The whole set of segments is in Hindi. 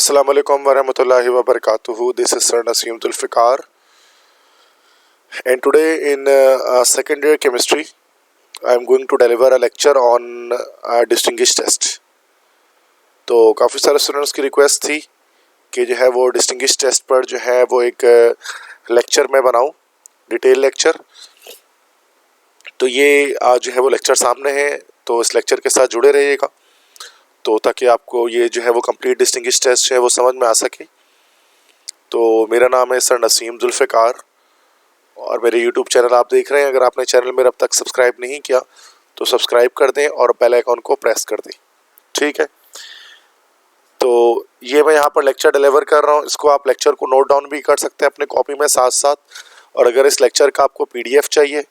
Assalamu alaikum warahmatullahi wabarakatuh. This is Sir Naseem Zulfikar, and today in second year chemistry, I am going to deliver a lecture on distinguished test. तो काफ़ी सारे स्टूडेंट्स की रिक्वेस्ट थी कि जो है वो डिस्टिंग्विश टेस्ट पर जो है वो एक लेक्चर मैं बनाऊं, डिटेल लेक्चर। तो ये आज जो है वो लेक्चर सामने है, तो इस लेक्चर के साथ जुड़े रहिएगा तो ताकि आपको ये जो है वो कंप्लीट डिस्टिंग्विश टेस्ट जो है वो समझ में आ सके। तो मेरा नाम है सर नसीम जुल्फ़िकार और मेरे यूट्यूब चैनल आप देख रहे हैं। अगर आपने चैनल मेरा अब तक सब्सक्राइब नहीं किया तो सब्सक्राइब कर दें और बेल आइकन को प्रेस कर दें, ठीक है। तो ये मैं यहाँ पर लेक्चर डिलीवर कर रहा हूँ, इसको आप लेक्चर को नोट डाउन भी कर सकते हैं अपने कॉपी में साथ साथ। और अगर इस लेक्चर का आपको PDF चाहिए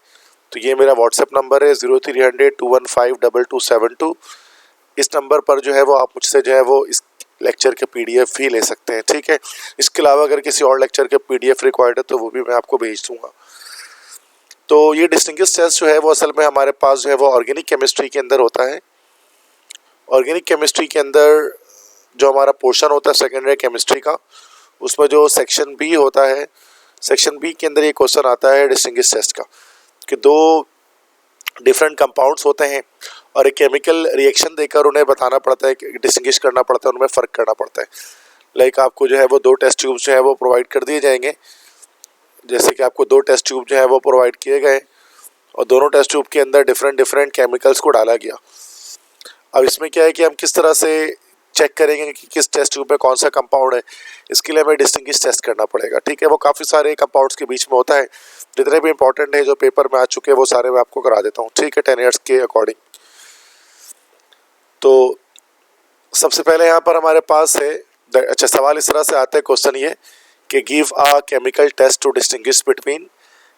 तो ये मेरा व्हाट्सएप नंबर है 0300-215-2272। इस नंबर पर जो है वो आप मुझसे जो है वो इस लेक्चर के PDF भी ले सकते हैं, ठीक है। इसके अलावा अगर किसी और लेक्चर के PDF रिक्वायर्ड है तो वो भी मैं आपको भेज दूंगा। तो ये डिस्टिंग्विश टेस्ट जो है वो असल में हमारे पास जो है वो ऑर्गेनिक केमिस्ट्री के अंदर होता है। ऑर्गेनिक केमिस्ट्री के अंदर जो हमारा पोर्शन होता है सेकेंड ईयर केमिस्ट्री का, उसमें जो सेक्शन बी होता है, सेक्शन बी के अंदर ये क्वेश्चन आता है डिस्टिंग्विश टेस्ट का कि दो डिफरेंट कंपाउंड्स होते हैं और एक केमिकल रिएक्शन देकर उन्हें बताना पड़ता है, डिस्टिंग्विश करना पड़ता है, उनमें फ़र्क करना पड़ता है। लाइक आपको जो है वो दो टेस्ट ट्यूब्स जो है वो प्रोवाइड कर दिए जाएंगे। जैसे कि आपको दो टेस्ट ट्यूब जो है वो प्रोवाइड किए गए और दोनों टेस्ट ट्यूब के अंदर डिफरेंट केमिकल्स को डाला गया। अब इसमें क्या है कि हम किस तरह से चेक करेंगे कि किस टेस्ट ट्यूब में कौन सा कंपाउंड है, इसके लिए हमें डिस्टिंग्विश टेस्ट करना पड़ेगा, ठीक है। वो काफ़ी सारे कंपाउंड्स के बीच में होता है, जितने भी इंपॉर्टेंट है जो पेपर में आ चुके हैं वो सारे मैं आपको करा देता हूँ, ठीक है, 10 ईयर्स के अकॉर्डिंग। तो सबसे पहले यहाँ पर हमारे पास है अच्छा सवाल इस तरह से आता है क्वेश्चन ये कि give a chemical test to distinguish between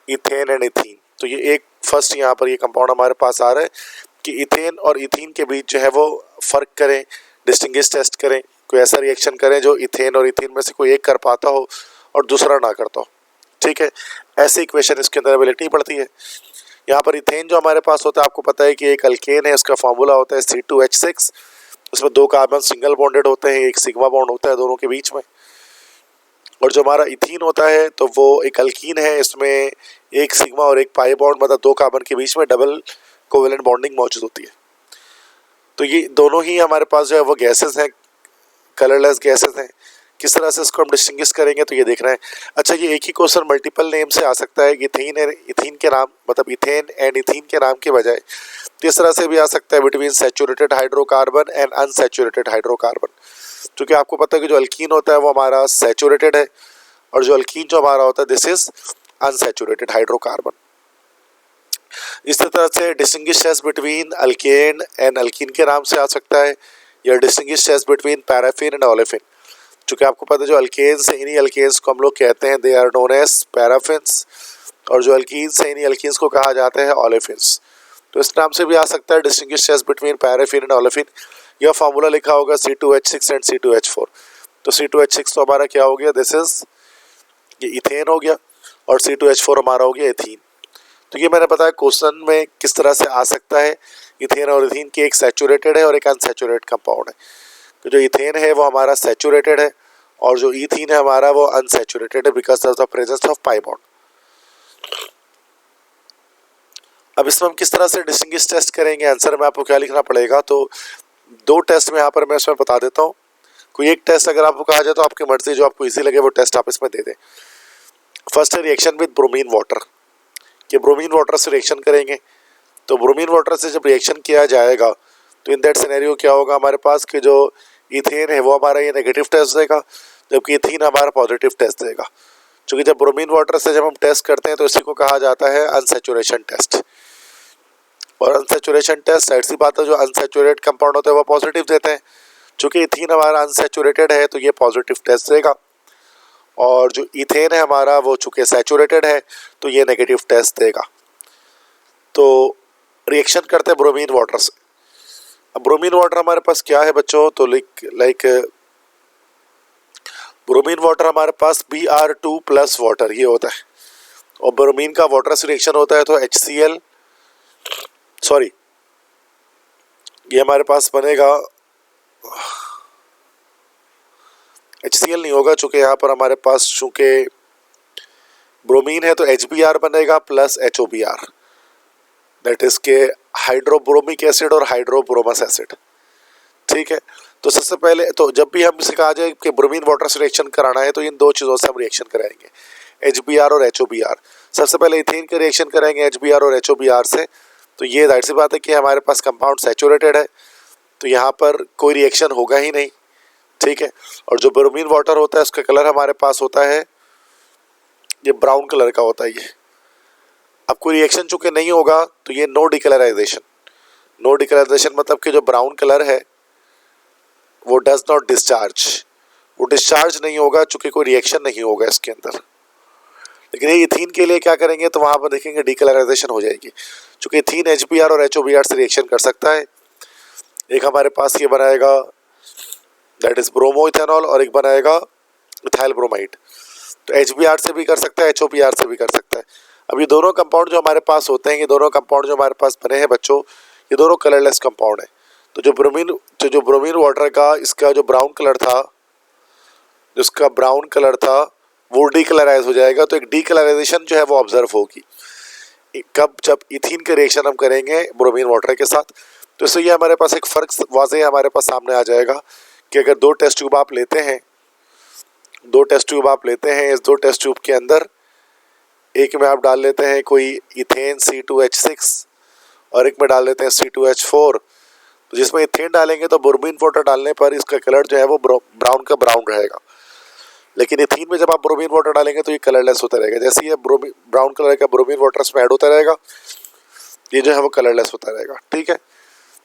ethane and ethene. तो ये एक फर्स्ट यहाँ पर ये कंपाउंड हमारे पास आ रहा है कि इथेन और इथीन के बीच जो है वो फ़र्क करें, डिस्टिंग्विश टेस्ट करें, कोई ऐसा रिएक्शन करें जो इथेन और इथीन में से कोई एक कर पाता हो और दूसरा ना करता हो, ठीक है। ऐसी इक्वेशन इसके अंदर अवेलेबिलिटी पड़ती है। यहाँ पर इथेन जो हमारे पास होता है, आपको पता है कि एक अल्केन है, उसका फॉर्मूला होता है C2H6। उसमें दो कार्बन सिंगल बॉन्डेड होते हैं, एक सिग्मा बॉन्ड होता है दोनों के बीच में। और जो हमारा इथीन होता है तो वो एक अल्कीन है, इसमें एक सिग्मा और एक पाई बॉन्ड मतलब दो कार्बन के बीच में डबल कोवेलेंट बॉन्डिंग मौजूद होती है। तो ये दोनों ही हमारे पास जो है वो गैसेस हैं, कलरलेस गैसेस हैं। किस तरह से इसको हम डिस्टिंग्विश करेंगे तो ये देखना है। अच्छा, ये एक ही क्वेश्चन मल्टीपल नेम से आ सकता है कि इथीन के नाम मतलब इथेन एंड इथीन के नाम के बजाय इस तरह से भी आ सकता है between saturated hydrocarbon and unsaturated hydrocarbon. क्योंकि आपको पता है कि जो अल्कीन होता है वो हमारा सैचुरेटेड है और जो अल्कीन जो हमारा होता है दिस इज अनसैचुरेटेड हाइड्रोकार्बन। इस तरह से distinguish test between alkane and alkene के नाम से आ सकता है या distinguish test between paraffin and olefin. क्योंकि आपको पता है जो अल्केन्स हैं इन्हीं अल्केन्स को हम लोग कहते हैं they are known as paraffins और जो अल्कीन्स हैं इन्हीं अल्कीन्स को कहा जाता है ओलेफिन्स। तो इस नाम से भी आ सकता है distinguish test between paraffin and olefin. यह फार्मूला लिखा होगा C2H6 एंड C2H4। तो C2H6 तो हमारा क्या हो गया, दिस इज ये इथेन हो गया और C2H4 हमारा हो गया इथीन। तो ये मैंने बताया क्वेश्चन में किस तरह से आ सकता है। इथेन और इथीन की एक सैचुरेटेड है और एक अनसैचुरेटेड कंपाउंड है। तो जो इथेन है वो हमारा सैचुरेटेड है और जो इथीन है हमारा वो अनसैचुरेटेड है because of the presence of pi bond. अब इसमें हम किस तरह से डिस्टिंग्विश टेस्ट करेंगे, आंसर में आपको क्या लिखना पड़ेगा। तो दो टेस्ट में यहाँ पर मैं इसमें बता देता हूँ। कोई एक टेस्ट अगर आपको कहा जाए तो आपकी मर्जी, जो आपको इजी लगे वो टेस्ट आप इसमें दे दें। फर्स्ट है रिएक्शन विद ब्रोमीन वाटर, कि ब्रोमीन वाटर से रिएक्शन करेंगे। तो ब्रोमीन वाटर से जब रिएक्शन किया जाएगा तो इन दैट सिनेरियो क्या होगा हमारे पास कि जो इथेन है वो हमारा ये नेगेटिव टेस्ट देगा जबकि इथीन हमारा पॉजिटिव टेस्ट देगा। क्योंकि जब ब्रोमीन वाटर से जब हम टेस्ट करते हैं तो इसी को कहा जाता है अनसैचुरेशन टेस्ट। और अनसैचुरेशन टेस्ट साइड सी बात है, जो अनसैचुरेट कंपाउंड होते हैं वो पॉजिटिव देते हैं। चूँकि इथीन हमारा अनसैचुरेटेड है तो ये पॉजिटिव टेस्ट देगा और जो इथेन है हमारा वो चूँकि सैचुरेटेड है तो ये नेगेटिव टेस्ट देगा। तो रिएक्शन करते हैं ब्रोमीन वाटर से। अब ब्रोमीन वाटर हमारे पास क्या है बच्चों, तो लाइक ब्रोमीन वाटर हमारे पास Br2 प्लस वाटर ये होता है और ब्रोमीन का वाटर से रिएक्शन होता है तो HCl सॉरी ये हमारे पास बनेगा HCl नहीं होगा, चूँकि यहाँ पर हमारे पास चूँकि ब्रोमीन है तो HBr बनेगा प्लस HOBr, दैट इज के हाइड्रोब्रोमिक एसिड और हाइड्रोब्रोमस एसिड। ठीक है, तो सबसे पहले तो जब भी हम इसे कहा जाए कि ब्रोमीन वाटर से रिएक्शन कराना है तो इन दो चीज़ों से हम रिएक्शन कराएंगे, HBr और HOBr। सबसे पहले इथेन का रिएक्शन करेंगे HBr और HOBr से, तो ये जाहिर सी बात है कि हमारे पास कंपाउंड सैचुरेटेड है, तो यहाँ पर कोई रिएक्शन होगा ही नहीं। ठीक है, और जो ब्रोमीन वाटर होता है उसका कलर हमारे पास होता है ये ब्राउन कलर का होता है ये। अब कोई रिएक्शन चूँकि नहीं होगा तो ये नो डिकलराइजेशन। नो डिकलराइजेशन मतलब कि जो ब्राउन कलर है वो डज नॉट डिस्चार्ज, वो डिस्चार्ज नहीं होगा चूँकि कोई रिएक्शन नहीं होगा इसके अंदर। लेकिन ये इथीन के लिए क्या करेंगे तो वहाँ पर देखेंगे डिकलराइजेशन हो जाएगी, चूँकि इथीन HBr और HOBr से रिएक्शन कर सकता है। एक हमारे पास ये बनाएगा दैट इज ब्रोमो इथेनॉल और एक बनाएगा इथाइल ब्रोमाइड। तो HBr से भी कर सकता है, HOBr से भी कर सकता है। अब ये दोनों कंपाउंड जो हमारे पास होते हैं, ये दोनों कंपाउंड जो हमारे पास बने हैं बच्चों, ये दोनों कलरलेस कंपाउंड है। तो जो ब्रोमीन वाटर का इसका जो ब्राउन कलर था, जिसका ब्राउन कलर था वो डीकलराइज हो जाएगा। तो एक डीकलराइजेशन जो है वो ऑब्जर्व होगी कब, जब इथीन का रिएक्शन हम करेंगे ब्रोमीन वाटर के साथ। तो इससे ये हमारे पास एक फ़र्क वाज़ेह हमारे पास सामने आ जाएगा कि अगर दो टेस्ट ट्यूब आप लेते हैं, इस दो टेस्ट ट्यूब के अंदर एक में आप डाल लेते हैं कोई इथेन C2H6 और एक में डाल लेते हैं C2H4। तो जिसमें इथेन डालेंगे तो ब्रोमीन वाटर डालने पर इसका कलर जो है वो ब्राउन का ब्राउन रहेगा, लेकिन इथीन में जब आप ब्रोमीन वाटर डालेंगे तो ये कलरलेस होता रहेगा। जैसे ये ब्राउन कलर का ब्रोमीन वाटर इसमें ऐड होता रहेगा, ये जो है वो कलरलेस होता रहेगा। ठीक है,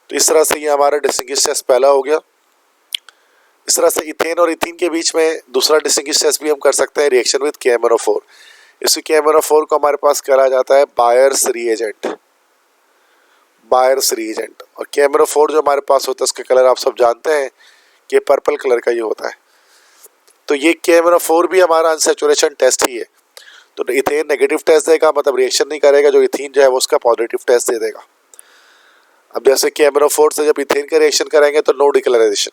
तो इस तरह से ये हमारा डिस्टिंग्विश टेस्ट पहला हो गया। इस तरह से इथेन और इथीन के बीच में दूसरा डिस्टिंग्विश टेस्ट भी हम कर सकते हैं, रिएक्शन विद KMnO4। इस KMnO4 को हमारे पास कहा जाता है बायर्स रिएजेंट। और KMnO4 जो हमारे पास होता है उसका कलर आप सब जानते हैं कि पर्पल कलर का ये होता है। तो ये KMnO4 भी हमारा अनसैचुरेशन टेस्ट ही है। तो इथेन नेगेटिव टेस्ट देगा, मतलब रिएक्शन नहीं करेगा, जो इथीन जो है वो उसका पॉजिटिव टेस्ट दे देगा। अब जैसे KMnO4 से जब इथेन का रिएक्शन करेंगे तो नो डिकलराइजेशन,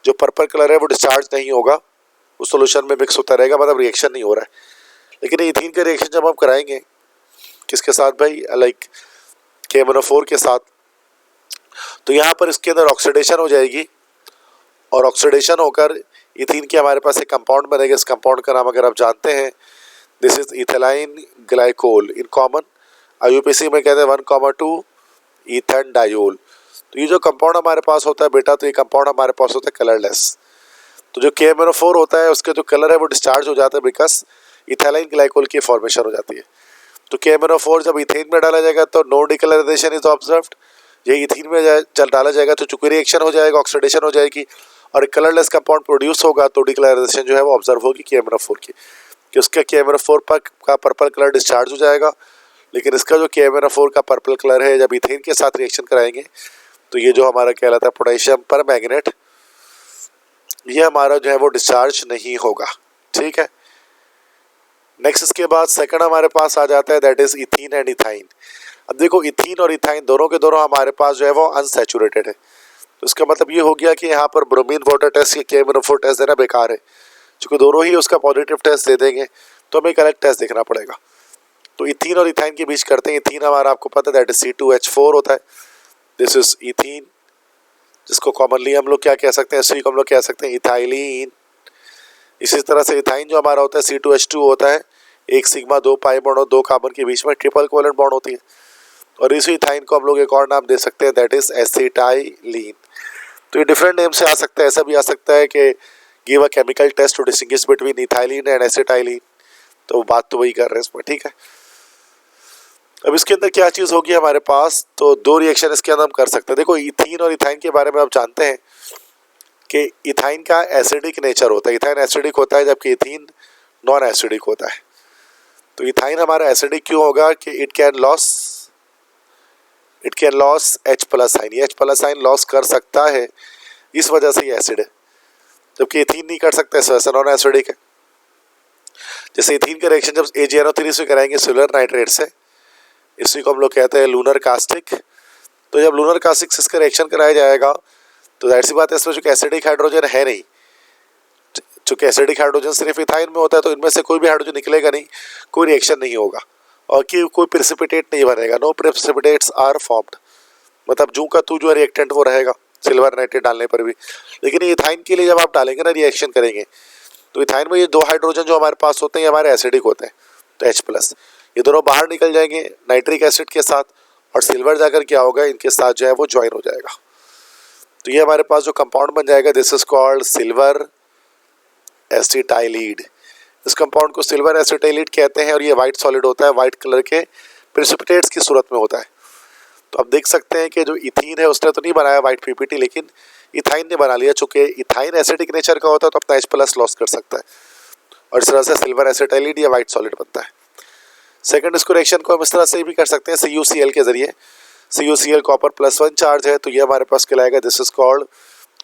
जो पर्पल कलर है वो डिस्चार्ज नहीं होगा, उस सोल्यूशन में मिक्स होता रहेगा, मतलब रिएक्शन नहीं हो रहा है। लेकिन इथीन का रिएक्शन जब हम कराएंगे किसके साथ भाई, लाइक KMnO4 के साथ, तो यहाँ पर इसके अंदर ऑक्सीडेशन हो जाएगी और ऑक्सीडेशन होकर इथीन के हमारे पास एक कंपाउंड बनेगा। इस कंपाउंड का नाम अगर आप जानते हैं, this is ethylene glycol. In common IUPAC में कहते हैं 1,2 ईथन डायोल। तो ये जो कंपाउंड हमारे पास होता है बेटा, तो ये कंपाउंड हमारे पास होता है कलरलेस। तो जो KMnO4 होता है उसके जो कलर है वो डिस्चार्ज हो जाता है, बिकॉज इथेलाइन ग्लाइकोल की फॉर्मेशन हो जाती है। तो KMnO4 जब इथेन में डाला जाएगा तो नो डिकलराइजेशन इज ऑब्जर्व्ड। ये इथीन में जब डाला जाएगा तो चूंकि रिएक्शन हो जाएगा, ऑक्सीडेशन हो जाएगी और एक कलरलेस कंपाउंड प्रोड्यूस होगा, तो डिकलराइजेशन जो है वो ऑब्जर्व होगी KMnO4 की, कि उसका KMnO4 का पर्पल कलर डिस्चार्ज हो जाएगा। लेकिन इसका जो KMnO4 का पर्पल कलर है, जब इथेन के साथ रिएक्शन कराएंगे तो ये जो हमारा कहलाता है पोटेशियम परमैंगनेट, ये हमारा जो है वो डिस्चार्ज नहीं होगा। ठीक है, नेक्स्ट इसके बाद सेकंड हमारे पास आ जाता है that is ethene and ethyne. अब देखो इथीन और इथाइन दोनों के दोनों हमारे पास जो है वो अनसैचुरेटेड है। तो इसका मतलब ये हो गया कि यहाँ पर ब्रोमीन वाटर टेस्ट या KMnO4 टेस्ट देना बेकार है, क्योंकि दोनों ही उसका पॉजिटिव टेस्ट दे देंगे, तो हमें एक अलग टेस्ट देखना पड़ेगा। तो इथीन और इथाइन के बीच करते हैं। इथीन हमारा आपको पता है दैट इज C2H4 होता है, दिस इज इथीन, जिसको कॉमनली हम लोग क्या कह सकते हैं, इसी को हम लोग कह सकते हैं इथाइलिन। इसी तरह से इथाइन जो हमारा होता है C2H2 होता है, एक सिग्मा 2 पाई बॉन्ड और 2 कार्बन के बीच में ट्रिपल कोवेलेंट बॉन्ड होती है। और इसी इथाइन को हम लोग एक और नाम दे सकते हैं दैट इज एसिटाइलिन। तो ये डिफरेंट नेम से आ सकता है, ऐसा भी आ सकता है कि give a chemical test to distinguish between ethylene and acetylene. तो बात तो वही कर रहे हैं इसमें। ठीक है, अब इसके अंदर क्या चीज़ होगी हमारे पास, तो दो रिएक्शन इसके अंदर हम कर सकते हैं। देखो इथीन और इथाइन के बारे में आप जानते हैं कि इथाइन का एसिडिक नेचर होता है, इथाइन एसिडिक होता है, जबकि इथीन नॉन एसिडिक होता है। तो इथाइन हमारा एसिडिक क्यों होगा कि it can loss H+ ion, ये H+ आयन लॉस कर सकता है, इस वजह से ये एसिड है, जबकि इथीन नहीं कर सकता, इस वजह से नॉन एसिडिक है। जैसे इथीन का रिएक्शन जब AgNO3 से कराएंगे सिल्वर नाइट्रेट से, इसी को हम लोग कहते हैं लूनर कास्टिक। तो जब लूनर कास्टिक से इसका रिएक्शन कराया जाएगा तो जाहिर सी बात है इसमें जो एसिडिक हाइड्रोजन है नहीं, चूँकि एसिडिक हाइड्रोजन सिर्फ इथाइन में होता है तो इनमें से कोई भी हाइड्रोजन निकलेगा नहीं, कोई रिएक्शन नहीं होगा और कि कोई प्रेसिपिटेट नहीं बनेगा, नो प्रेसिपिटेट्स आर फॉर्म्ड। मतलब जू का तू जो रिएक्टेंट वो रहेगा सिल्वर नाइट्रेट डालने पर भी। लेकिन ये इथाइन के लिए जब आप डालेंगे ना, रिएक्शन करेंगे, तो इथाइन में ये दो हाइड्रोजन जो हमारे पास होते हैं ये हमारे एसिडिक होते हैं, तो H+, ये दोनों बाहर निकल जाएंगे नाइट्रिक एसिड के साथ और सिल्वर जाकर क्या होगा, इनके साथ जो है वो ज्वाइन हो जाएगा। तो ये हमारे पास जो कंपाउंड बन जाएगा, दिस इज कॉल्ड सिल्वर एसिटाइलिड। इस कंपाउंड को सिल्वर एसिटाइलिड कहते हैं और ये वाइट सॉलिड होता है, वाइट कलर के प्रेसिपिटेट्स की सूरत में होता है। तो आप देख सकते हैं कि जो इथीन है उसने तो नहीं बनाया वाइट पीपीटी, लेकिन इथाइन ने बना लिया। चूंकि इथाइन एसिडिक नेचर का होता है तो अपना H+ लॉस कर सकता है और इस तरह से सिल्वर एसिटाइलिड या वाइट सॉलिड बनता है। सेकंड इसको रिएक्शन को हम इस तरह से भी कर सकते हैं CuCl के जरिए। CuCl कॉपर +1 चार्ज है तो ये हमारे पास कहलाएगा, this is called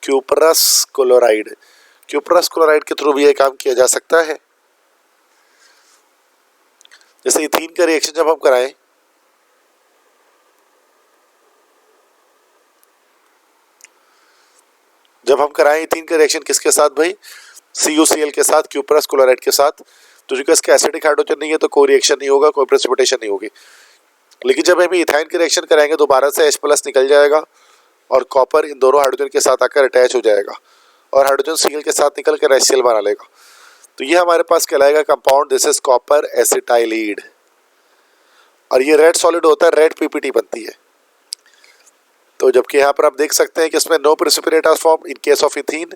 cuprous chloride. Cuprous chloride के थ्रू भी ये काम किया जा सकता है। जैसे इथीन का रिएक्शन जब हम कराएं, इथीन का रिएक्शन किसके साथ भाई, CuCl के साथ, क्यूपरस क्लोराइड के साथ, तो जो कि इसका एसिडिक हाइड्रोजन नहीं है तो कोई रिएक्शन नहीं होगा, कोई प्रेसिपिटेशन नहीं होगी। लेकिन जब हम इथाइन के रिएक्शन कराएंगे दोबारा से H+ निकल जाएगा और कॉपर इन दोनों हाइड्रोजन के साथ आकर अटैच हो जाएगा और हाइड्रोजन Cl के साथ निकल कर HCl बना लेगा। तो ये हमारे पास कहलाएगा कंपाउंड, दिस इज कॉपर एसिटाइलिड और ये रेड सॉलिड होता है, रेड पीपीटी बनती है। तो जबकि यहाँ पर आप देख सकते हैं कि इसमें no precipitate are form in case of ethene,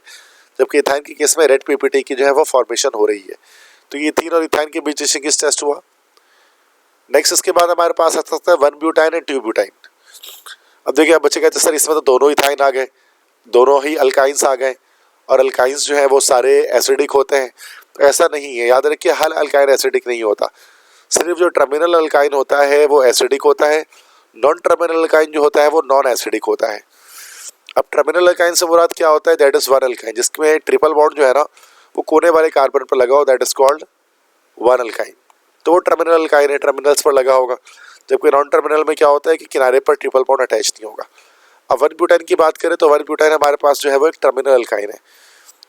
जबकि इथाइन के केस में रेड पीपीटी की जो है वो फॉर्मेशन हो रही है। तो ये इथीन और इथाइन के बीच डिस्टिंग्विश टेस्ट हुआ। नेक्स्ट इसके बाद हमारे पास आ सकता है 1-ब्यूटाइन एंड 2-ब्यूटाइन। अब देखिए, अब बच्चे कहते हैं सर इसमें तो दोनों इथाइन आ गए, दोनों ही अल्काइंस आ गए और अल्काइंस जो है वो सारे एसिडिक होते हैं। तो ऐसा नहीं है, याद रखिए हर अल्काइन एसिडिक नहीं होता, सिर्फ जो टर्मिनल अल्काइन होता है वो एसिडिक होता है, नॉन टर्मिनल अल्काइन जो होता है वो नॉन एसिडिक होता है। अब टर्मिनल अल्काइन से मुराद क्या होता है, दैट इज वन अल्काइन, जिसमें ट्रिपल बॉन्ड जो है ना वो कोने वाले कार्बन पर लगा हो, that is called one alkyne. तो वो टर्मिनल अल्काइन है, टर्मिनल्स पर लगा होगा। जबकि नॉन टर्मिनल में क्या होता है कि किनारे पर ट्रिपल बॉन्ड अटैच नहीं होगा। अब 1-ब्यूटाइन की बात करें तो 1-ब्यूटाइन हमारे पास जो है वो एक टर्मिनल अल्काइन है।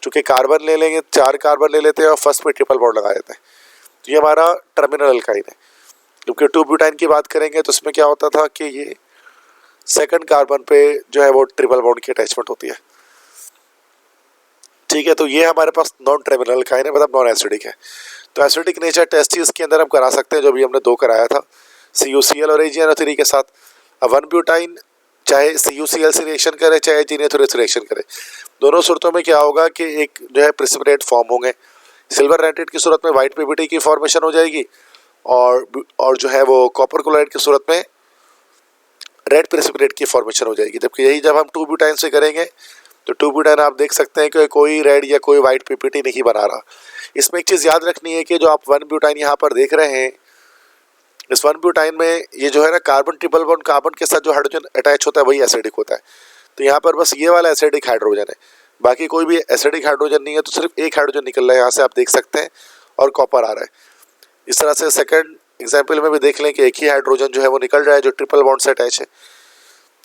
चूँकि कार्बन ले लेंगे, 4 कार्बन ले लेते हैं और फर्स्ट में ट्रिपल बॉन्ड लगा देते हैं, तो ये हमारा टर्मिनल अल्काइन है। जबकि 2-ब्यूटाइन की बात करेंगे तो इसमें क्या होता था कि ये सेकंड कार्बन पे जो है वो ट्रिपल बॉन्ड की अटैचमेंट होती है। ठीक है, तो ये हमारे पास नॉन टर्मिनल अल्काइन है, मतलब नॉन एसिडिक है। तो एसिडिक नेचर टेस्ट इसके अंदर हम करा सकते हैं, जो भी हमने 2 कराया था, CuCl और AgNO3 के साथ। अब 1-ब्यूटाइन चाहे CuCl से रिएक्शन करे चाहे AgNO3 से रिएक्शन करे, दोनों सूरतों में क्या होगा कि एक जो है प्रेसिपिटेट फॉर्म होंगे। सिल्वर नाइट्रेट की सूरत में वाइट पीपीटी की फॉर्मेशन हो जाएगी और जो है वो कॉपर क्लोराइड की सूरत में रेड प्रेसिपिटेट की फॉर्मेशन हो जाएगी। जबकि यही जब हम 2-ब्यूटाइन से करेंगे तो 2-ब्यूटाइन आप देख सकते हैं कि कोई रेड या कोई वाइट पीपीटी नहीं बना रहा। इसमें एक चीज़ याद रखनी है कि जो आप 1-ब्यूटाइन यहाँ पर देख रहे हैं, इस 1-ब्यूटाइन में ये जो है ना कार्बन ट्रिपल बॉन्ड कार्बन के साथ जो हाइड्रोजन अटैच होता है वही एसिडिक होता है। तो यहाँ पर बस ये वाला एसिडिक हाइड्रोजन है, बाकी कोई भी एसिडिक हाइड्रोजन नहीं है। तो सिर्फ एक हाइड्रोजन निकल रहा है यहाँ से, आप देख सकते हैं, और कॉपर आ रहा है। इस तरह से सेकंड एग्जाम्पल में भी देख लें कि एक ही हाइड्रोजन जो है वो निकल रहा है जो ट्रिपल बॉन्ड से अटैच है।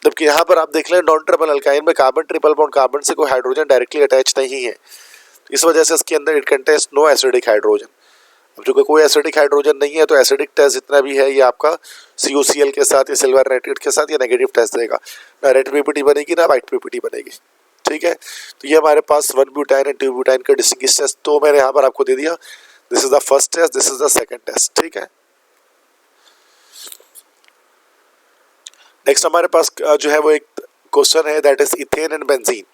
जबकि यहाँ पर आप देख लें नॉन ट्रिपल अल्काइन में कार्बन ट्रिपल बॉन्ड कार्बन से कोई हाइड्रोजन डायरेक्टली अटैच नहीं है, इस वजह से इसके अंदर it contains no acidic hydrogen. अब जो कोई एसिडिक हाइड्रोजन नहीं है तो एसिडिक टेस्ट जितना भी है ये आपका CuCl के साथ या सिल्वर नाइट्रेट के साथ ये नेगेटिव टेस्ट देगा, ना रेड पीपीटी बनेगी ना वाइट पीपीटी बनेगी। ठीक है, तो ये हमारे पास 1-ब्यूटाइन एंड 2-ब्यूटाइन का डिस्टिंग्विश टेस्ट तो मैंने यहाँ पर आपको दे दिया। This is the first test, this is the second test. ठीक है, नेक्स्ट हमारे पास जो है वो एक क्वेश्चन है, that is ethane and benzene.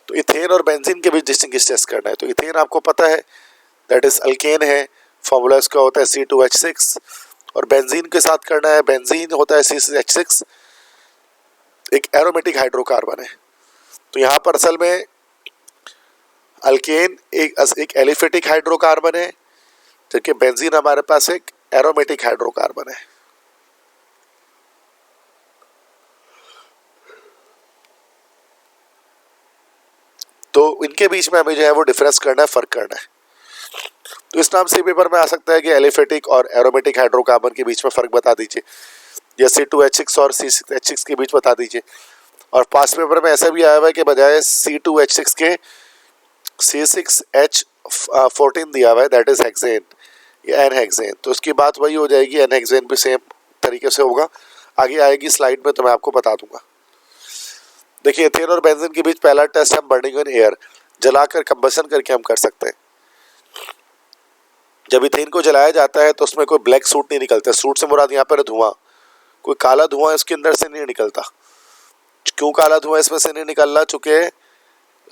तो इथेन और बेंजीन के बीच डिस्टिंग्विश टेस्ट करना है। तो इथेन आपको पता है दैट इज अल्केन है, फॉर्मूला इसका होता है C2H6, और बेंजीन के साथ करना है, बेंजीन होता है C6H6, एक एरोमेटिक हाइड्रोकार्बन है। तो यहाँ पर असल में अल्केन एक एलिफेटिक हाइड्रोकार्बन है, जबकि बेंजीन हमारे पास एक एरोमेटिक हाइड्रोकार्बन है। तो इनके बीच में हमें जो है वो डिफरेंस करना है, फर्क करना है। तो इस नाम से पेपर में आ सकता है कि एलिफेटिक और एरोमेटिक हाइड्रोकार्बन के बीच में फर्क बता दीजिए, या C2H6 और C6H6 के बीच बता दीजिए। और पास्ट पेपर में ऐसा भी आया हुआ है कि बजाय C2H6 के C6H14 दिया हुआ है, दैट इज हेक्सेन, ये एन हेक्सेन। तो उसकी बात वही हो जाएगी, एन हेक्सेन भी सेम तरीके से होगा। आगे आएगी स्लाइड में तो मैं आपको बता दूंगा। देखिए इथेन और बेंजीन के बीच पहला टेस्ट हम बर्निंग इन एयर, जलाकर कंबशन करके हम कर सकते हैं। जब इथेन को जलाया जाता है तो उसमें कोई ब्लैक सूट नहीं निकलता। सूट से मुराद यहाँ पर धुआं, कोई काला धुआं इसके अंदर से नहीं निकलता। क्यों काला धुआं इसमें से नहीं निकल रहा? चूंकि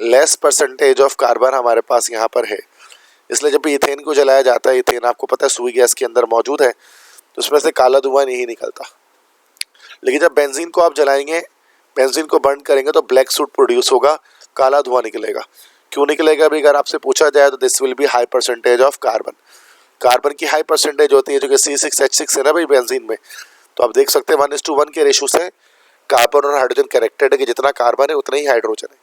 लेस परसेंटेज ऑफ कार्बन हमारे पास यहाँ पर है, इसलिए जब भी इथेन को जलाया जाता है, इथेन आपको पता है सुई गैस के अंदर मौजूद है, तो उसमें से काला धुआं नहीं निकलता। लेकिन जब बेंजीन को आप जलाएंगे, बेंजीन को बर्न करेंगे तो ब्लैक सूट प्रोड्यूस होगा, काला धुआं निकलेगा। क्यों निकलेगा अभी अगर आपसे पूछा जाए तो this will be high percentage of carbon. Carbon की हाई परसेंटेज होती है जो कि C6H6 है ना भाई बेंजीन में। तो आप देख सकते हैं 1:1 के रेशो से कार्बन और हाइड्रोजन कनेक्टेड है कि जितना कार्बन है उतना ही हाइड्रोजन है।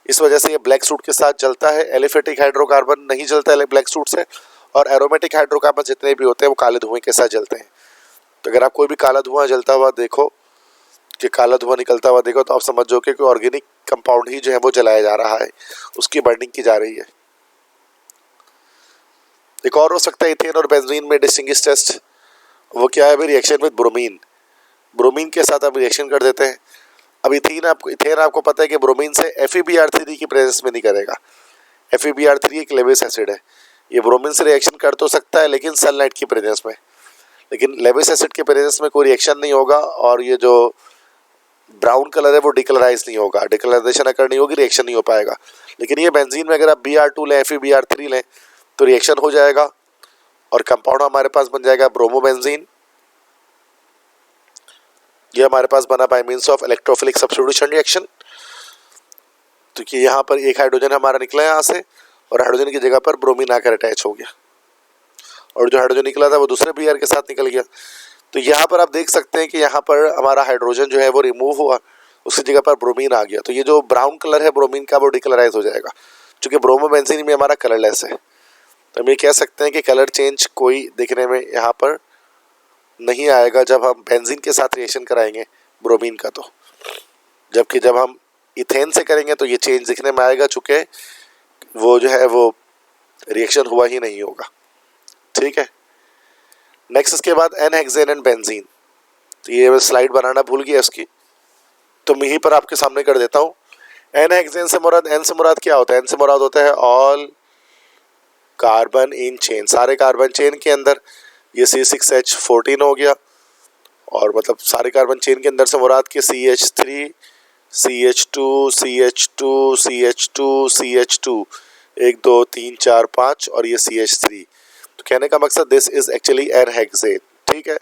इस वजह से ये ब्लैक सूट के साथ जलता है। एलिफेटिक हाइड्रोकार्बन नहीं जलता है ब्लैक सूट से, और एरोमेटिक हाइड्रोकार्बन जितने भी होते हैं वो काले धुएं के साथ जलते हैं। तो अगर आप कोई भी काला धुआं जलता हुआ देखो, कि काला धुआं निकलता हुआ देखो, तो आप समझो कि कोई ऑर्गेनिक कंपाउंड ही जो है वो जलाया जा रहा है, उसकी बर्निंग की जा रही है। एक और हो सकता है इथेन और बेंजीन में डिस्टिंग्विश टेस्ट, वो क्या है भाई? Reaction with bromine. ब्रोमीन के साथ आप रिएक्शन कर देते हैं। अब इथेन आपको पता है कि ब्रोमीन से FeBr3 की प्रेजेंस में नहीं करेगा। FeBr3 एक लेविस एसिड है, ये ब्रोमीन से रिएक्शन कर तो सकता है लेकिन सनलाइट की प्रेजेंस में। लेकिन लेविस एसिड के प्रेजेंस में कोई रिएक्शन नहीं होगा, और ये जो ब्राउन कलर है वो डिकलराइज नहीं होगा, डिकलराइजेशन अगर नहीं होगी रिएक्शन नहीं हो पाएगा। लेकिन ये बेंजीन में अगर आप Br2 लें, FeBr3 लें तो रिएक्शन हो जाएगा और कंपाउंड हमारे पास बन जाएगा ब्रोमोबेंजीन। ये हमारे पास बना by means of electrophilic substitution reaction. तो कि यहाँ पर एक हाइड्रोजन हमारा निकला यहाँ से, और हाइड्रोजन की जगह पर ब्रोमीन आकर अटैच हो गया, और जो हाइड्रोजन निकला था वो दूसरे Br के साथ निकल गया। तो यहाँ पर आप देख सकते हैं कि यहाँ पर हमारा हाइड्रोजन जो है वो रिमूव हुआ, उसकी जगह पर ब्रोमीन आ गया। तो ये जो ब्राउन कलर है ब्रोमीन का वो डिकलराइज हो जाएगा, क्योंकि ब्रोमोबेंजीन में हमारा कलरलेस है। तो हम ये कह सकते हैं कि कलर चेंज कोई दिखने में यहाँ पर नहीं आएगा जब हम बेंजीन के साथ रिएक्शन कराएंगे ब्रोमीन का। तो जबकि जब हम इथेन से करेंगे तो ये चेंज दिखने में आएगा, चूँकि वो जो है वो रिएक्शन हुआ ही नहीं होगा। ठीक है, नेक्स्ट इसके बाद एन हेक्सेन एंड बेंजीन। तो ये मैं स्लाइड बनाना भूल गया इसकी, तो मैं यहीं पर आपके सामने कर देता हूँ। एन हेक्सेन से मुराद, एन से मुराद क्या होता है? एन से मुराद होता है ऑल कार्बन इन चेन, सारे कार्बन चेन के अंदर। ये C6H14 हो गया, और मतलब सारे कार्बन चेन के अंदर से मुराद के CH3, CH2, CH2, CH2, CH2, 1 2 3 4 5 और ये CH3। तो कहने का मकसद this is actually an hexane. ठीक है,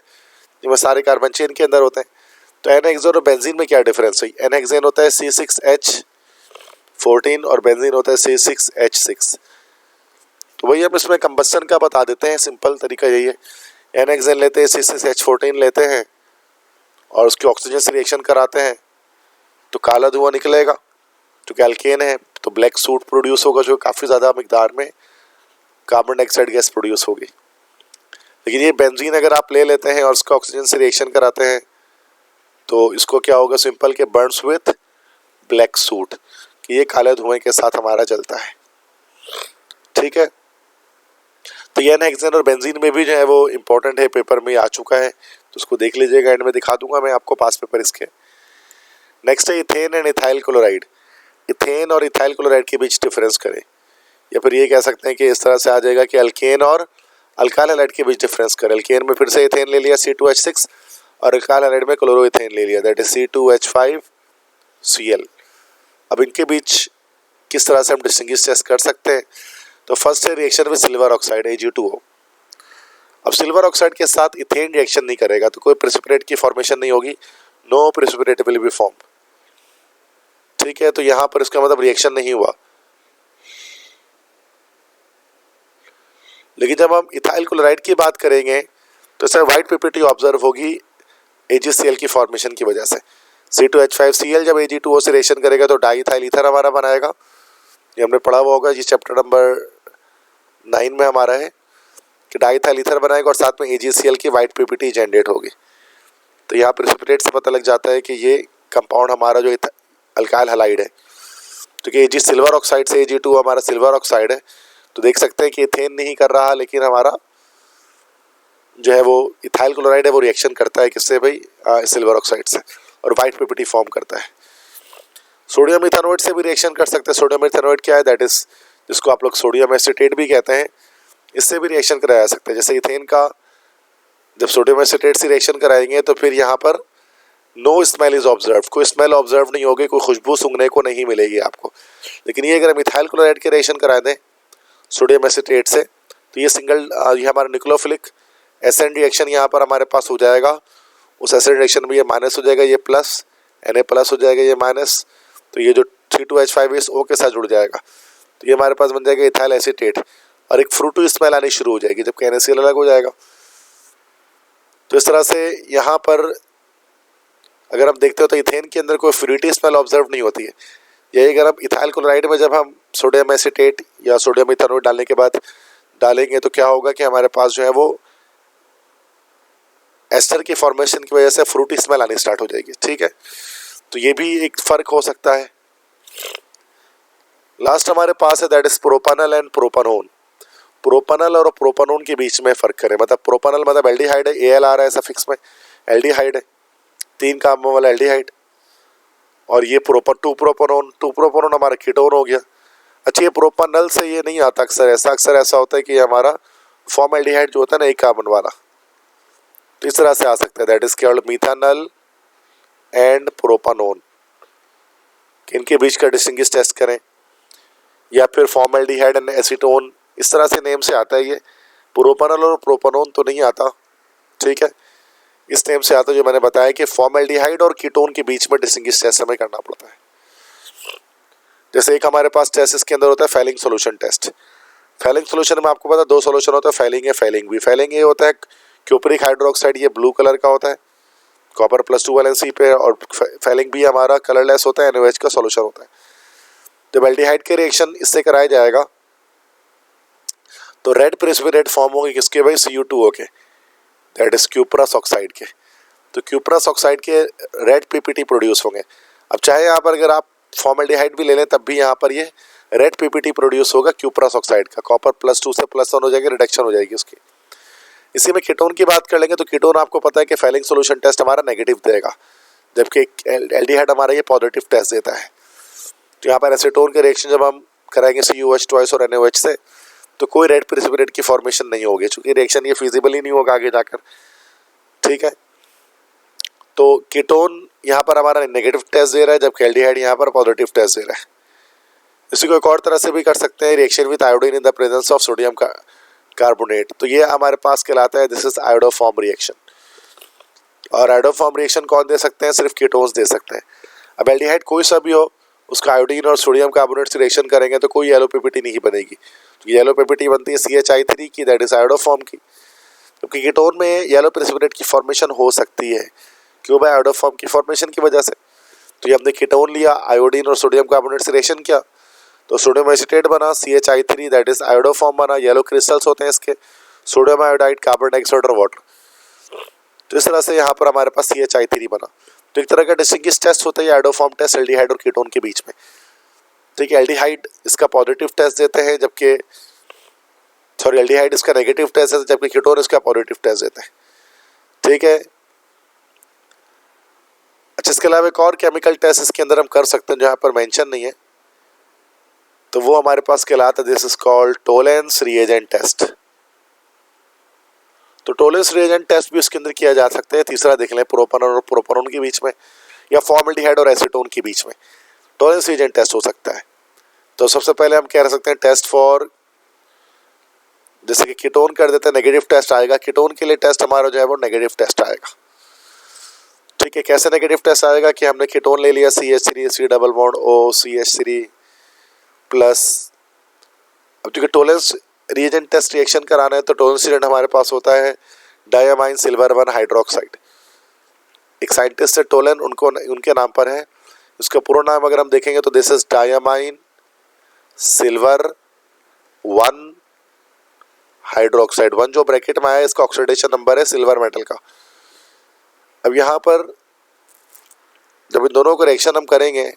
ये सारे कार्बन चेन के अंदर होते हैं। तो एन हेक्सेन और बेंजीन में क्या डिफरेंस है? एन हेक्सेन होता है C6H14 और बेंजीन होता है C6H6। तो वही हम इसमें कंबस्टन का बता देते हैं, सिंपल तरीका यही है। एन हेक्सेन लेते हैं, C6H14 लेते हैं और उसकी ऑक्सीजन से रिएक्शन कराते हैं तो काला धुआं निकलेगा, क्योंकि अल्केन है तो ब्लैक सूट प्रोड्यूस होगा, जो काफ़ी ज़्यादा मिकदार में कार्बन डाइऑक्साइड गैस प्रोड्यूस होगी। लेकिन ये बेंजीन अगर आप ले लेते हैं और उसका ऑक्सीजन से रिएक्शन कराते हैं तो इसको क्या होगा? सिंपल के बर्न्स विथ ब्लैक सूट, कि ये काले धुएं के साथ हमारा जलता है। ठीक है, तो ये एन हेक्सेन और बेंजीन में भी जो है वो इम्पोर्टेंट है, पेपर में आ चुका है, तो उसको देख लीजिएगा, एंड में दिखा दूंगा मैं आपको पास पेपर इसके। नेक्स्ट है ethane and ethyl chloride. Ethane और इथाइल क्लोराइड के बीच डिफरेंस करें, या फिर ये कह सकते हैं कि इस तरह से आ जाएगा कि अल्केन और अल्काइल हैलाइड के बीच डिफरेंस करें। अल्केन में फिर से इथेन ले लिया C2H6, और अल्काइल हैलाइड में क्लोरोइथेन ले लिया, दैट इज C2H5Cl। अब इनके बीच किस तरह से हम डिस्टिंग्विश टेस्ट कर सकते हैं? तो फर्स्ट है reaction with silver oxide Ag2O। अब सिल्वर ऑक्साइड के साथ इथेन रिएक्शन नहीं करेगा तो कोई प्रेसिपिटेट की फॉर्मेशन नहीं होगी, no precipitate will be form. ठीक है, तो यहाँ पर इसका मतलब रिएक्शन नहीं हुआ। लेकिन जब हम इथाइल क्लोराइड की बात करेंगे तो सर व्हाइट पिपिटी ऑब्जर्व होगी AgCl की फॉर्मेशन की वजह से। C2H5Cl जब Ag2O से रिएक्शन करेगा तो डाई इथाइल ईथर हमारा बनाएगा, ये हमने पढ़ा हुआ होगा, ये चैप्टर नंबर 9 में हमारा है कि डाई इथाइल ईथर बनाएगा और साथ में AgCl की व्हाइट पिपिटी जनरेट होगी। तो यहाँ प्रेसिपिटेट से पता लग जाता है कि ये कंपाउंड हमारा जो अल्काइल हैलाइड है। तो कि Ag सिल्वर ऑक्साइड से Ag2 हमारा सिल्वर ऑक्साइड है, तो देख सकते हैं कि इथेन नहीं कर रहा, लेकिन हमारा जो है वो इथाइल क्लोराइड है वो रिएक्शन करता है किससे भाई, सिल्वर ऑक्साइड से, और वाइट पीपीटी फॉर्म करता है। सोडियम इथेनॉइड से भी रिएक्शन कर सकते हैं। सोडियम इथेनॉइड क्या है, दैट इज जिसको आप लोग सोडियम एसीटेट भी कहते हैं, इससे भी रिएक्शन कराया जा सकता है। जैसे इथेन का जब सोडियम एसीटेट से रिएक्शन कराएंगे तो फिर यहाँ पर नो स्मेल इज ऑब्जर्व, कोई स्मेल ऑब्जर्व नहीं होगी, कोई खुशबू सूंघने को नहीं मिलेगी आपको। लेकिन ये अगर हम इथाइल क्लोराइड के रिएक्शन करा दें सोडियम एसीटेट से, तो ये ये हमारा न्यूक्लियोफिलिक एसिड रिएक्शन यहाँ पर हमारे पास हो जाएगा। उस एसिड रिएक्शन में ये माइनस हो जाएगा, ये प्लस, Na प्लस हो जाएगा, ये माइनस, तो ये जो 3,2H5 इस O के साथ जुड़ जाएगा, तो ये हमारे पास बन जाएगा इथाइल एसीटेट, और एक फ्रूटी स्मेल आनी शुरू हो जाएगी जबकि NaCl अलग हो जाएगा। तो इस तरह से यहाँ पर अगर हम देखते हो तो इथेन के अंदर कोई फ्रूटी स्मेल ऑब्जर्व नहीं होती है। यही अगर हम इथाइल क्लोराइड में जब हम सोडियम एसीटेट या सोडियम इथेनॉइड डालने के बाद डालेंगे तो क्या होगा कि हमारे पास जो है वो एस्टर की फॉर्मेशन की वजह से फ्रूटी स्मेल आनी स्टार्ट हो जाएगी। ठीक है, तो ये भी एक फर्क हो सकता है। लास्ट हमारे पास है दैट इज प्रोपानल एंड प्रोपानोन। प्रोपानल और प्रोपानोन के बीच में फर्क करें, मतलब प्रोपानल मतलब एल्डिहाइड है, Al आ रहा है सफिक्स में, एल्डिहाइड है, 3 कार्बन वाला एल्डिहाइड, और ये 2 प्रोपानोन हमारा कीटोन हो गया। अच्छा, ये प्रोपानल से ये नहीं आता अक्सर ऐसा होता है कि हमारा फॉर्मल्डिहाइड जो होता है ना 1 कार्बन वाला, तो इस तरह से आ सकता है, that is called methanol and propanone. इनके बीच का डिस्टिंग्विश टेस्ट करें, या फिर फॉर्मल्डिहाइड एंड एसीटोन, इस तरह से नेम से आता है ये। प्रोपानल और प्रोपानोन तो नहीं आता, ठीक है, इस नेम से आता है जो मैंने बताया कि फॉर्मल्डिहाइड और कीटोन के बीच में डिस्टिंग्विश टेस्ट हमें करना पड़ता है। जैसे एक हमारे पास टेस्ट इसके अंदर होता है Fehling solution test. Fehling solution में आपको पता है 2 सोल्यूशन होता है, फेलिंग है, फेलिंग भी। फेलिंग ये होता है क्यूपरिक हाइड्रोक्साइड, ये ब्लू कलर का होता है कॉपर +2 वैलेंसी पे, और फेलिंग भी हमारा कलरलेस होता है, NaOH का सोल्यूशन होता है। जब एल्डिहाइड के रिएक्शन इससे कराया जाएगा तो रेड प्रेसिपिटेट फॉर्म होंगे किसके भाई, Cu2O के, दैट इज क्यूप्रस ऑक्साइड के। तो क्यूप्रस ऑक्साइड के रेड पीपीटी प्रोड्यूस होंगे। अब चाहे यहाँ पर अगर आप फॉर्मल्डिहाइड भी ले लें तब भी यहाँ पर ये रेड पीपीटी प्रोड्यूस होगा क्यूप्रस ऑक्साइड का, कॉपर +2 से +1 हो जाएगी, रिडक्शन हो जाएगी उसकी। इसी में कीटोन की बात कर लेंगे तो कीटोन आपको पता है कि फेलिंग सोल्यूशन टेस्ट हमारा नेगेटिव देगा, जबकि एल्डिहाइड हमारा ये पॉजिटिव टेस्ट देता है। तो यहाँ पर एसीटोन के रिएक्शन जब हम कराएंगे CuOH ट्वाइस और NaOH से, तो कोई रेड प्रेसिपिटेट की फॉर्मेशन नहीं होगी, क्योंकि रिएक्शन ये फिजिबल ही नहीं होगा आगे जाकर। ठीक है, तो कीटोन यहाँ पर हमारा नेगेटिव टेस्ट दे रहा है, जबकि एल्डिहाइड यहाँ पर पॉजिटिव टेस्ट दे रहा है। इसी को एक और तरह से भी कर सकते हैं, reaction with iodine in the presence of sodium carbonate, तो ये हमारे पास कहलाता है दिस इज आयोडोफॉर्म रिएक्शन। और आयोडोफॉर्म रिएक्शन कौन दे सकते हैं, सिर्फ कीटोन्स दे सकते हैं। अब एल्डिहाइड कोई सा भी हो, उसका आयोडीन और सोडियम कार्बोनेट से रिएक्शन करेंगे तो कोई येलो पीपीटी नहीं बनेगी। तो येलो पीपीटी बनती है CHI3 की, दैट इज आयोडोफॉर्म की। क्योंकि कीटोन में येलो प्रेसिपिटेट की फॉर्मेशन हो सकती है, क्यों भाई, आयोडोफॉर्म की फॉर्मेशन की वजह से। तो ये हमने कीटोन लिया, आयोडीन और सोडियम कार्बोनेट से रिएक्शन किया, तो सोडियम एसीटेट बना CHI3, दैट इज आयोडोफॉर्म बना, येलो क्रिस्टल्स होते हैं इसके, सोडियम आयोडाइड, कार्बन डाइऑक्साइड और वाटर। तो इस तरह से यहाँ पर हमारे पास CHI3 बना। तो एक तरह का डिस्टिंग्विश टेस्ट होता है आयोडोफॉर्म टेस्ट एल्डिहाइड और कीटोन के बीच में। ठीक है, एल्डिहाइड इसका पॉजिटिव टेस्ट देते हैं, जबकि एल्डिहाइड इसका नेगेटिव टेस्ट है, जबकि कीटोन इसका पॉजिटिव टेस्ट देते हैं। ठीक है, अच्छा, इसके अलावा एक और केमिकल टेस्ट इसके अंदर हम कर सकते हैं जो यहाँ पर मेंशन नहीं है, तो वो हमारे पास कहलाता है this is called Tollens reagent test. तो टोलेंस रिएजेंट टेस्ट भी उसके अंदर किया जा सकता है। तीसरा देख लें, प्रोपानोन और प्रोपानोन के बीच में, या फॉर्मल्डिहाइड और एसीटोन के बीच में टोलेंस रिएजेंट टेस्ट हो सकता है। तो सबसे पहले हम कह सकते हैं टेस्ट फॉर, जैसे कि कीटोन कर देते हैं, नेगेटिव टेस्ट आएगा, कीटोन के लिए टेस्ट हमारा जो है वो नेगेटिव टेस्ट आएगा। ठीक है, कैसे नेगेटिव टेस्ट आएगा कि हमने कीटोन ले लिया CH3 C double bond O CH3 plus. अब क्योंकि टोलेंस रिएजेंट टेस्ट रिएक्शन कराना है तो टोलेंस रिएजेंट हमारे पास होता है डायमाइन सिल्वर 1 हाइड्रोक्साइड। एक साइंटिस्ट है टोलेन, उनके नाम पर है। उसका पूरा नाम अगर हम देखेंगे तो this is diamine silver 1 hydroxide. 1 जो ब्रैकेट में आया है इसका ऑक्सीडेशन नंबर है सिल्वर मेटल का। अब यहाँ पर जब इन दोनों को रिएक्शन हम करेंगे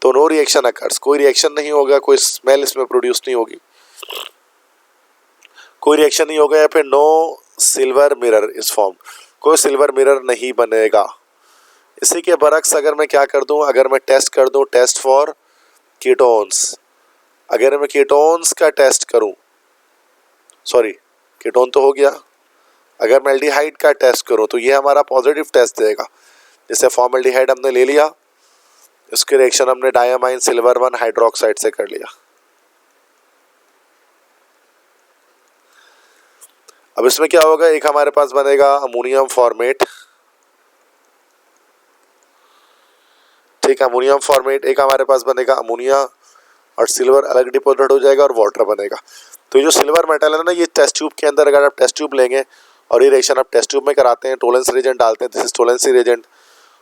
तो नो रिएक्शन अकर्स, कोई रिएक्शन नहीं होगा, कोई स्मेल इसमें प्रोड्यूस नहीं होगी, कोई रिएक्शन नहीं होगा, या फिर no silver mirror is form, कोई सिल्वर मिरर नहीं बनेगा। इसी के बरक्स अगर मैं क्या कर दूं, अगर मैं टेस्ट कर दूं टेस्ट फॉर कीटोन्स, अगर मैं कीटोन्स का टेस्ट करूं, सॉरी कीटोन तो हो गया, अगर मैं एल्डिहाइड का टेस्ट करूं तो ये हमारा पॉजिटिव टेस्ट देगा। जैसे फॉर्मल्डिहाइड हमने ले लिया, इसकी रिएक्शन हमने डायमाइन सिल्वर 1 हाइड्रोक्साइड से कर लिया। अब इसमें क्या होगा, एक हमारे पास बनेगा अमोनियम फॉर्मेट, ठीक है, अमोनियम फॉर्मेट, एक हमारे पास बनेगा अमोनिया और सिल्वर अलग डिपोजिट हो जाएगा और वाटर बनेगा। तो ये जो सिल्वर मेटल है ना, ये टेस्ट ट्यूब के अंदर, अगर आप टेस्ट ट्यूब लेंगे और ये रिएक्शन आप टेस्ट ट्यूब में कराते हैं, टोलेंस रिएजेंट डालते हैं, दिस इज टोलेंसी रिएजेंट,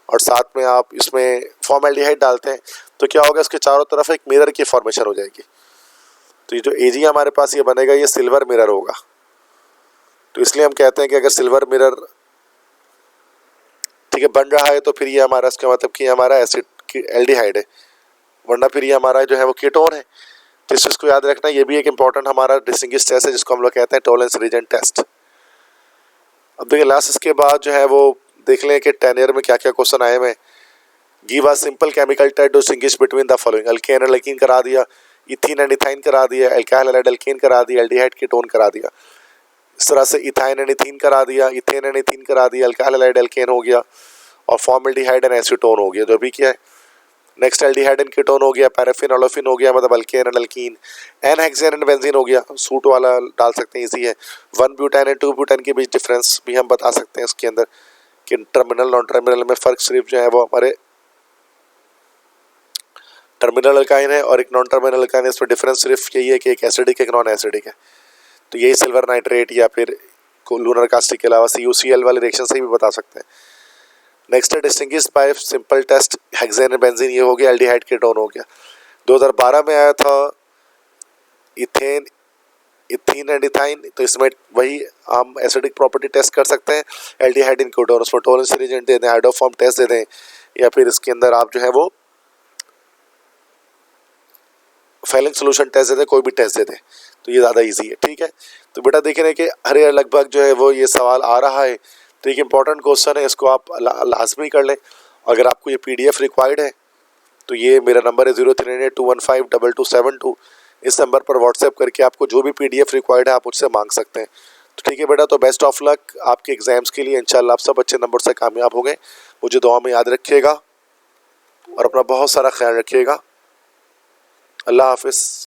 और साथ में आप इसमें फॉर्मल्डिहाइड डालते हैं, तो क्या होगा, इसके चारों तरफ एक मिरर की फॉर्मेशन हो जाएगी। तो ये जो एजी हमारे पास ये बनेगा, ये सिल्वर मिरर होगा। तो इसलिए हम कहते हैं कि अगर सिल्वर मिरर ठीक है बन रहा है, तो फिर ये हमारा, इसका मतलब कि हमारा एसिड एल्डिहाइड है, वरना फिर ये हमारा जो है वो कीटोन है। तो इस चीज़ को याद रखना, ये भी एक इंपॉर्टेंट हमारा डिस्टिंग्विश टेस्ट है, जिसको हम लोग कहते हैं टोलेंस रिएजेंट टेस्ट। अब देखिए लास्ट इसके बाद जो है वो देख लें कि 10 ईयर में क्या क्या क्वेश्चन आए हैं। Give a simple chemical test to distinguish between the following, alkane and alkene करा दिया, इथीन एंड इथाइन करा दिया, अल्काइल एंड एल्केन करा दिया, एल्डिहाइड कीटोन करा दिया। इस तरह से इथाइन एंड इथीन करा दिया, इथेन एंड इथीन करा दिया, अल्काइल एंड एल्केन हो गया, और फॉर्मल्डिहाइड एंड एसीटोन हो गया, जो भी क्या है। नेक्स्ट एल्डिहाइड एंड कीटोन हो गया, पैराफिन ओलोफिन हो गया, मतलब alkane and alkene, n hexane and benzene हो गया, सूट वाला डाल सकते हैं, इजी है। 1 ब्यूटेन एंड 2 ब्यूटेन के बीच डिफरेंस भी हम बता सकते हैं इसके अंदर, कि टर्मिनल नॉन टर्मिनल में फ़र्क सिर्फ जो है वो हमारे टर्मिनल अल्काइन है और एक नॉन टर्मिनल अल्काइन है, इसमें डिफरेंस सिर्फ यही है कि एक एसिडिक एक नॉन एसिडिक है। तो यही सिल्वर नाइट्रेट या फिर लूनर कास्टिक के अलावा CuCl वाले रिएक्शन से भी बता सकते हैं। नेक्स्ट है distinguish by simple test hexane and benzene, ये हो गया, एल्डिहाइड कीटोन हो गया। 2012 में आया था इथेन, इथीन एंड इथाइन, तो इसमें वही हम एसिडिक प्रॉपर्टी टेस्ट कर सकते हैं, एल्डिहाइड इन कीटोन, उसमें टोलेंस रिएजेंट दे दें, हाइड्रोफॉर्म टेस्ट दे दें, या फिर इसके अंदर आप जो है वो फेलिंग सोल्यूशन टेस्ट दे दें, कोई भी टेस्ट दे दें, तो ये ज़्यादा इजी है। ठीक है, तो बेटा देख रहे हैं कि हर ईयर लगभग जो है वो ये सवाल आ रहा है, तो एक इम्पॉर्टेंट क्वेश्चन है, इसको आप लाजमी कर लें। अगर आपको ये PDF रिक्वायर्ड है तो ये मेरा नंबर है 0382152272, इस नंबर पर व्हाट्सएप करके आपको जो भी PDF रिक्वायर्ड है आप मुझसे मांग सकते हैं। तो ठीक है बेटा, तो बेस्ट ऑफ लक आपके एग्जाम्स के लिए, इंशाल्लाह आप सब अच्छे नंबर से कामयाब होंगे। मुझे दुआ में याद रखिएगा और अपना बहुत सारा ख्याल रखिएगा। अल्लाह हाफिज़।